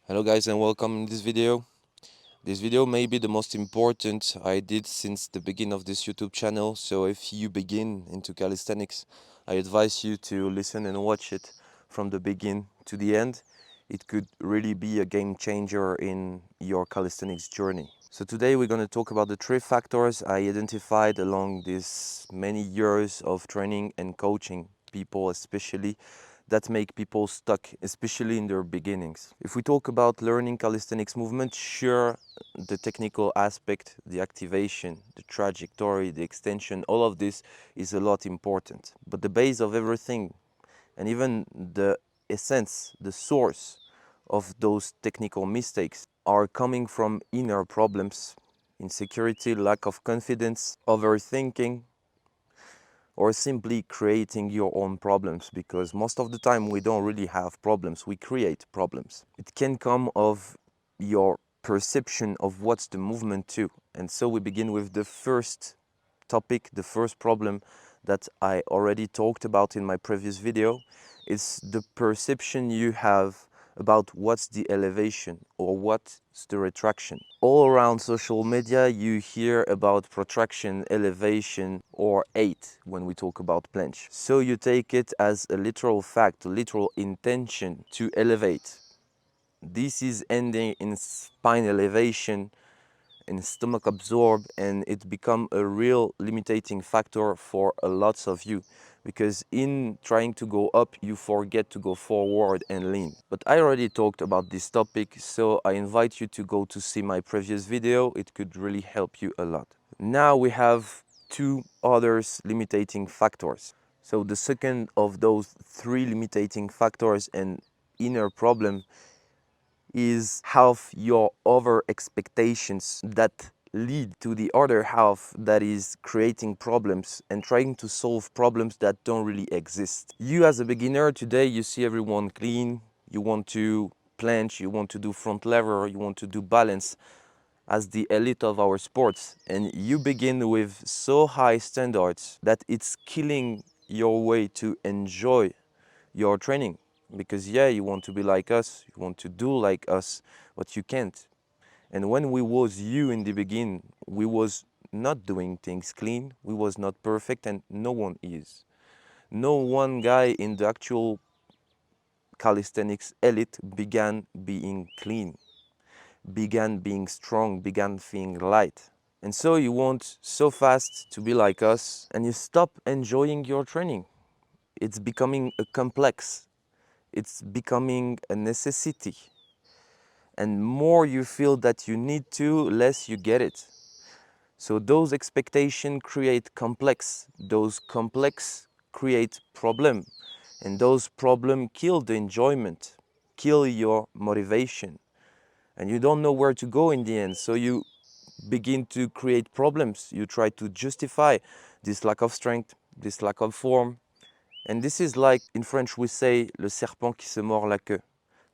Hello guys and welcome in this video. This video may be the most important I did since the beginning of this YouTube channel, so if you begin into calisthenics, I advise you to listen and watch it from the beginning to the end. It could really be a game changer in your calisthenics journey. So today we're going to talk about the three factors I identified along these many years of training and coaching people, especially that make people stuck, especially in their beginnings. If we talk about learning calisthenics movement, sure, the technical aspect, the activation, the trajectory, the extension, all of this is a lot important. But the base of everything, and even the essence, the source of those technical mistakes are coming from inner problems, insecurity, lack of confidence, overthinking, or simply creating your own problems, because most of the time we don't really have problems, we create problems. It can come of your perception of what's the movement too. And so we begin with the first topic, the first problem that I already talked about in my previous video. It's the perception you have about what's the elevation or what's the retraction. All around social media you hear about protraction, elevation or height when we talk about planche. So you take it as a literal fact, a literal intention to elevate. This is ending in spine elevation and stomach absorb, and it become a real limiting factor for a lots of you, because in trying to go up you forget to go forward and lean. But I already talked about this topic, so I invite you to go to see my previous video. It could really help you a lot. Now we have two others limiting factors. So the second of those three limiting factors and inner problem is half your over expectations that lead to the other half that is creating problems and trying to solve problems that don't really exist. You as a beginner today, you see everyone clean, you want to planche, you want to do front lever, you want to do balance as the elite of our sports, and you begin with so high standards that it's killing your way to enjoy your training. Because yeah, you want to be like us, you want to do like us, but you can't. And when we was you in the beginning, we was not doing things clean, we was not perfect, and no one is. No one guy in the actual calisthenics elite began being clean, began being strong, began being light. And so you want so fast to be like us, and you stop enjoying your training. It's becoming a complex. It's becoming a necessity. And more you feel that you need to, less you get it. So those expectations create complex. Those complex create problem. And those problem kill the enjoyment, kill your motivation. And you don't know where to go in the end. So you begin to create problems. You try to justify this lack of strength, this lack of form. And this is like, in French we say, le serpent qui se mord la queue,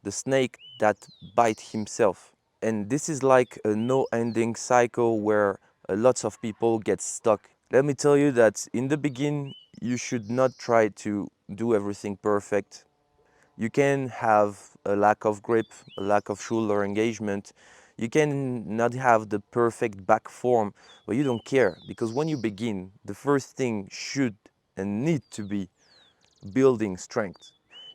the snake that bites himself. And this is like a no-ending cycle where lots of people get stuck. Let me tell you that in the beginning, you should not try to do everything perfect. You can have a lack of grip, a lack of shoulder engagement. You can not have the perfect back form, but you don't care, because when you begin, the first thing should and need to be building strength.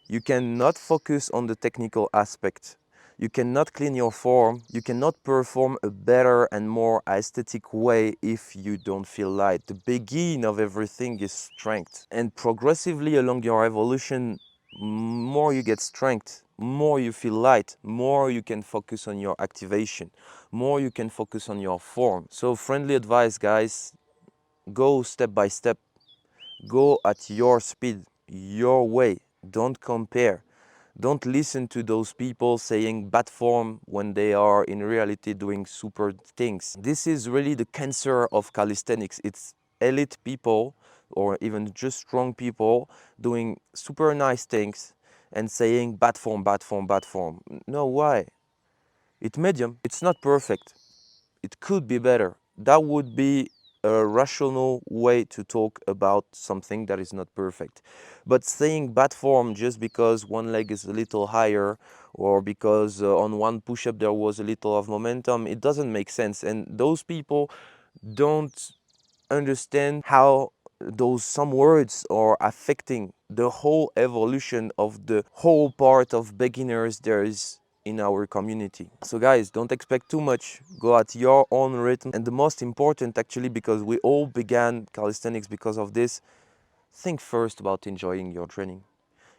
You cannot focus on the technical aspect. You cannot clean your form. You cannot perform a better and more aesthetic way if you don't feel light. The beginning of everything is strength. And progressively along your evolution, more you get strength, more you feel light, more you can focus on your activation, more you can focus on your form. So friendly advice, guys, go step by step. Go at your speed, your way. Don't compare. Don't listen to those people saying bad form when they are in reality doing super things. This is really the cancer of calisthenics. It's elite people or even just strong people doing super nice things and saying bad form, bad form, bad form. No, why? It's medium. It's not perfect. It could be better. That would be a rational way to talk about something that is not perfect. But saying bad form just because one leg is a little higher or because on one push-up there was a little of momentum. It doesn't make sense, and those people don't understand how those some words are affecting the whole evolution of the whole part of beginners there is in our community. So guys, don't expect too much, go at your own rhythm, and the most important actually, because we all began calisthenics because of this, think first about enjoying your training.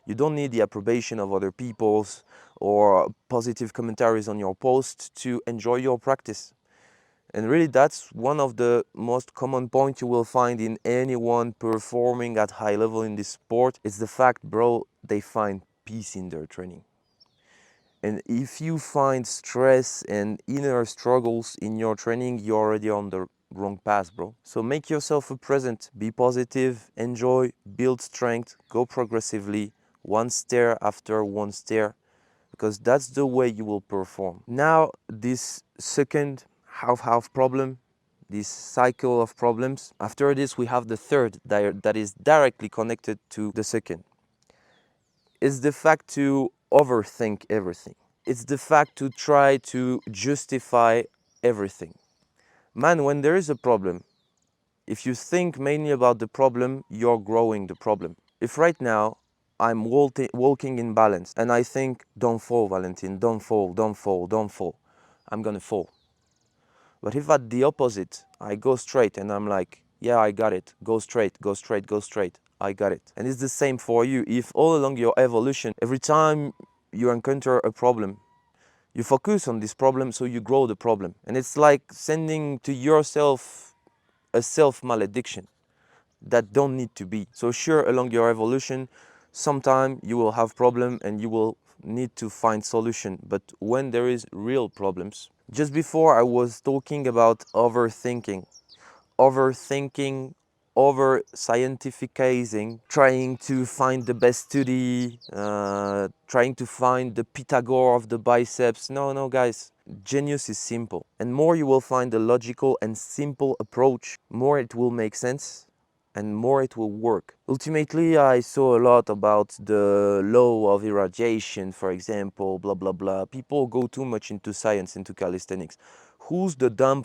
You don't need the approbation of other people's or positive commentaries on your post to enjoy your practice. And really, that's one of the most common points you will find in anyone performing at high level in this sport. It's the fact, bro, they find peace in their training. And if you find stress and inner struggles in your training, you're already on the wrong path, bro. So make yourself a present, be positive, enjoy, build strength, go progressively, one stair after one stair, because that's the way you will perform. Now, this second half problem, this cycle of problems, after this we have the third that is directly connected to the second. It's the fact to overthink everything. It's the fact to try to justify everything. Man, when there is a problem, if you think mainly about the problem, you're growing the problem. If right now I'm walking in balance and I think, don't fall, Valentin, don't fall, don't fall, don't fall, I'm gonna fall. But if at the opposite, I go straight and I'm like, yeah, I got it, go straight, go straight, go straight, I got it. And it's the same for you. If all along your evolution, every time you encounter a problem, you focus on this problem, so you grow the problem. And it's like sending to yourself a self-malediction that don't need to be. So sure, along your evolution, sometime you will have problem and you will need to find solution. But when there is real problems, just before I was talking about overthinking, over scientificizing, trying to find the best study, trying to find the Pythagore of the biceps. No, guys, genius is simple. And more you will find a logical and simple approach, more it will make sense and more it will work. Ultimately, I saw a lot about the law of irradiation, for example, blah, blah, blah. People go too much into science, into calisthenics. Who's the dumb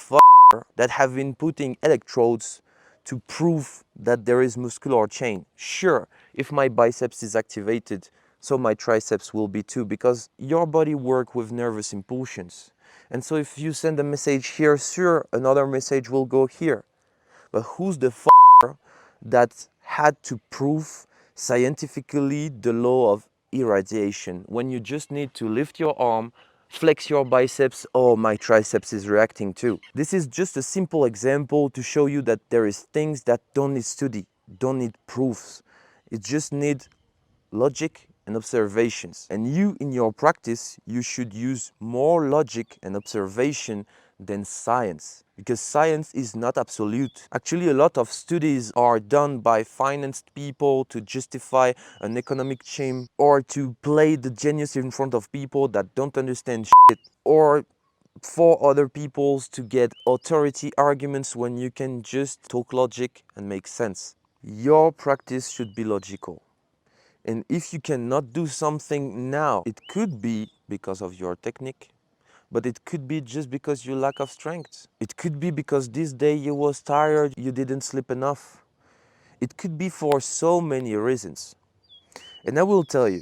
that have been putting electrodes to prove that there is muscular chain? Sure, if my biceps is activated, so my triceps will be too, because your body works with nervous impulsions. And so if you send a message here, sure, another message will go here. But who's the that had to prove scientifically the law of irradiation? When you just need to lift your arm, flex your biceps, oh, my triceps is reacting too. This is just a simple example to show you that there is things that don't need study, don't need proofs. It just need logic and observations. And you, in your practice, you should use more logic and observation than science, because science is not absolute. Actually, a lot of studies are done by financed people to justify an economic chain, or to play the genius in front of people that don't understand shit, or for other peoples to get authority arguments when you can just talk logic and make sense. Your practice should be logical. And if you cannot do something now, it could be because of your technique, but it could be just because you lack of strength. It could be because this day you was tired, you didn't sleep enough. It could be for so many reasons. And I will tell you,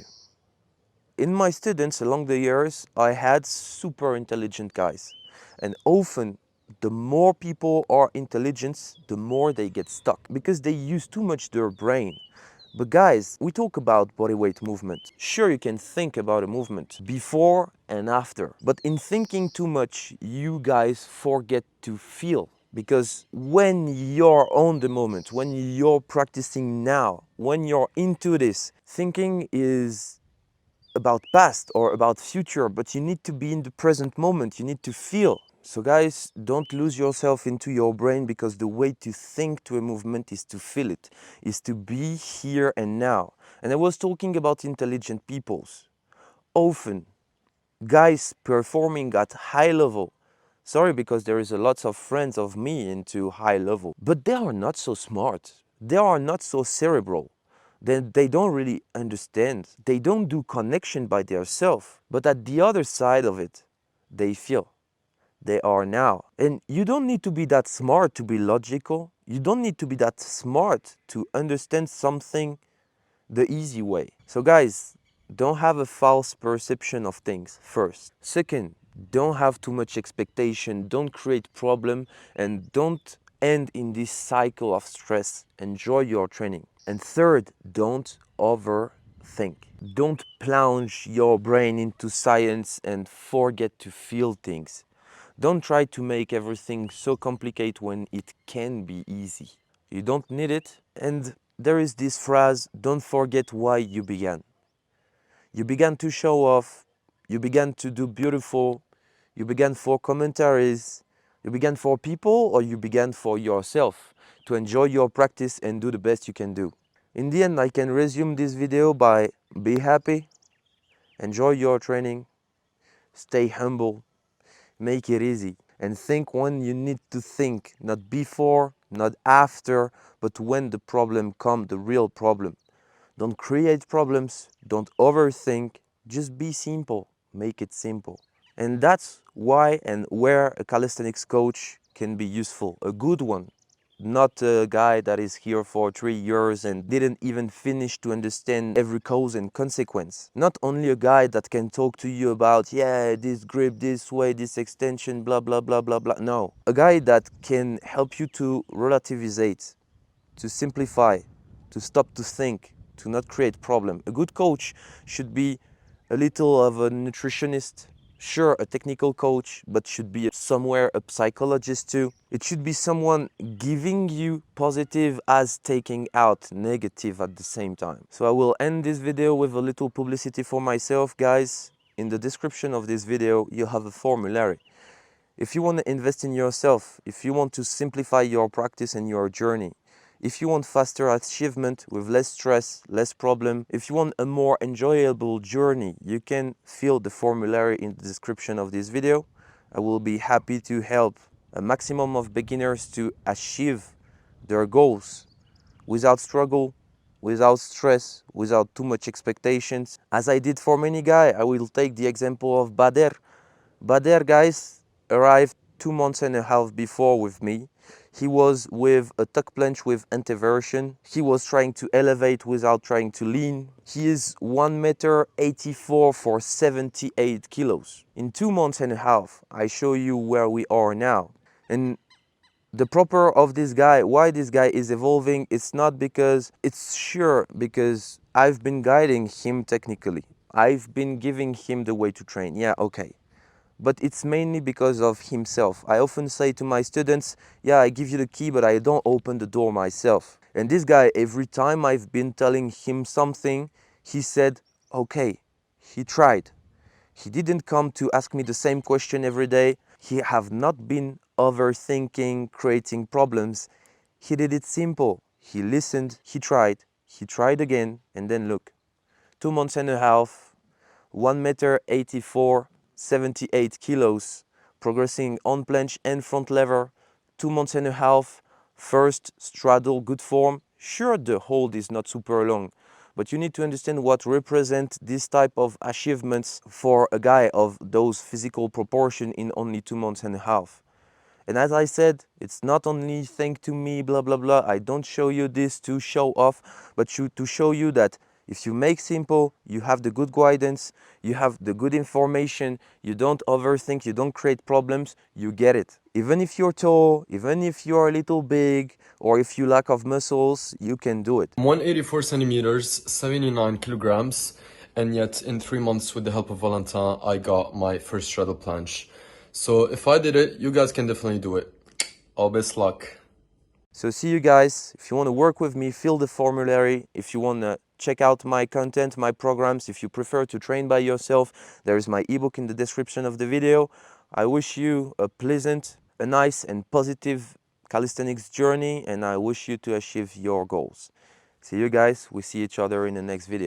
in my students along the years, I had super intelligent guys. And often, the more people are intelligent, the more they get stuck, because they use too much their brain. But guys, we talk about bodyweight movement. Sure, you can think about a movement before and after, but in thinking too much, you guys forget to feel. Because when you're on the moment, when you're practicing now, when you're into this, thinking is about past or about future, but you need to be in the present moment, you need to feel. So guys, don't lose yourself into your brain, because the way to think to a movement is to feel it, is to be here and now. And I was talking about intelligent peoples. Often, guys performing at high level, sorry, because there is a lots of friends of me into high level, but they are not so smart. They are not so cerebral. then they don't really understand. They don't do connection by themselves. But at the other side of it, they feel. They are now. And you don't need to be that smart to be logical. You don't need to be that smart to understand something the easy way. So guys, don't have a false perception of things first. Second, don't have too much expectation, don't create problem, and don't end in this cycle of stress. Enjoy your training. And third, don't overthink. Don't plunge your brain into science and forget to feel things. Don't try to make everything so complicated when it can be easy. You don't need it. And there is this phrase, don't forget why you began. You began to show off, you began to do beautiful, you began for commentaries, you began for people, or you began for yourself to enjoy your practice and do the best you can do. In the end, I can resume this video by be happy, enjoy your training, stay humble, make it easy, and think when you need to think, not before, not after, but when the problem comes, the real problem. Don't create problems, don't overthink, just be simple, make it simple. And that's why and where a calisthenics coach can be useful, a good one. Not a guy that is here for 3 years and didn't even finish to understand every cause and consequence. Not only a guy that can talk to you about, yeah, this grip, this way, this extension, blah, blah, blah, blah, blah. No, a guy that can help you to relativizate, to simplify, to stop to think, to not create problem. A good coach should be a little of a nutritionist, sure, a technical coach, but should be somewhere a psychologist too. It should be someone giving you positive as taking out negative at the same time. So I will end this video with a little publicity for myself, guys. In the description of this video, you have a formulary. If you want to invest in yourself, if you want to simplify your practice and your journey, if you want faster achievement with less stress, less problem, if you want a more enjoyable journey, you can fill the formulary in the description of this video. I will be happy to help a maximum of beginners to achieve their goals without struggle, without stress, without too much expectations. As I did for many guys, I will take the example of Bader. Bader, guys, arrived 2 months and a half before with me. He was with a tuck planche with anteversion. He was trying to elevate without trying to lean. He is 1 meter 84 for 78 kilos. In 2 months and a half, I show you where we are now. And the proper of this guy, why this guy is evolving, it's not because, it's sure because I've been guiding him technically. I've been giving him the way to train. Yeah, okay. But it's mainly because of himself. I often say to my students, yeah, I give you the key, but I don't open the door myself. And this guy, every time I've been telling him something, he said, okay, he tried. He didn't come to ask me the same question every day. He have not been overthinking, creating problems. He did it simple. He listened, he tried again, and then look. 2 months and a half, 1 meter 84, 78 kilos, progressing on planche and front lever, 2 months and a half, first straddle, good form. Sure, the hold is not super long, but you need to understand what represent this type of achievements for a guy of those physical proportion in only 2 months and a half. And as I said, it's not only thank to me, blah, blah, blah. I don't show you this to show off, but to show you that if you make simple, you have the good guidance, you have the good information, you don't overthink, you don't create problems, you get it. Even if you're tall, even if you're a little big, or if you lack of muscles, you can do it. 184 centimeters, 79 kilograms, and yet in 3 months with the help of Valentin, I got my first straddle planche. So if I did it, you guys can definitely do it. All best luck. So see you guys. If you want to work with me, fill the formulary. If you want to check out my content, my programs, if you prefer to train by yourself, there is my ebook in the description of the video. I wish you a pleasant, a nice and positive calisthenics journey, and I wish you to achieve your goals. See you guys. We see each other in the next video.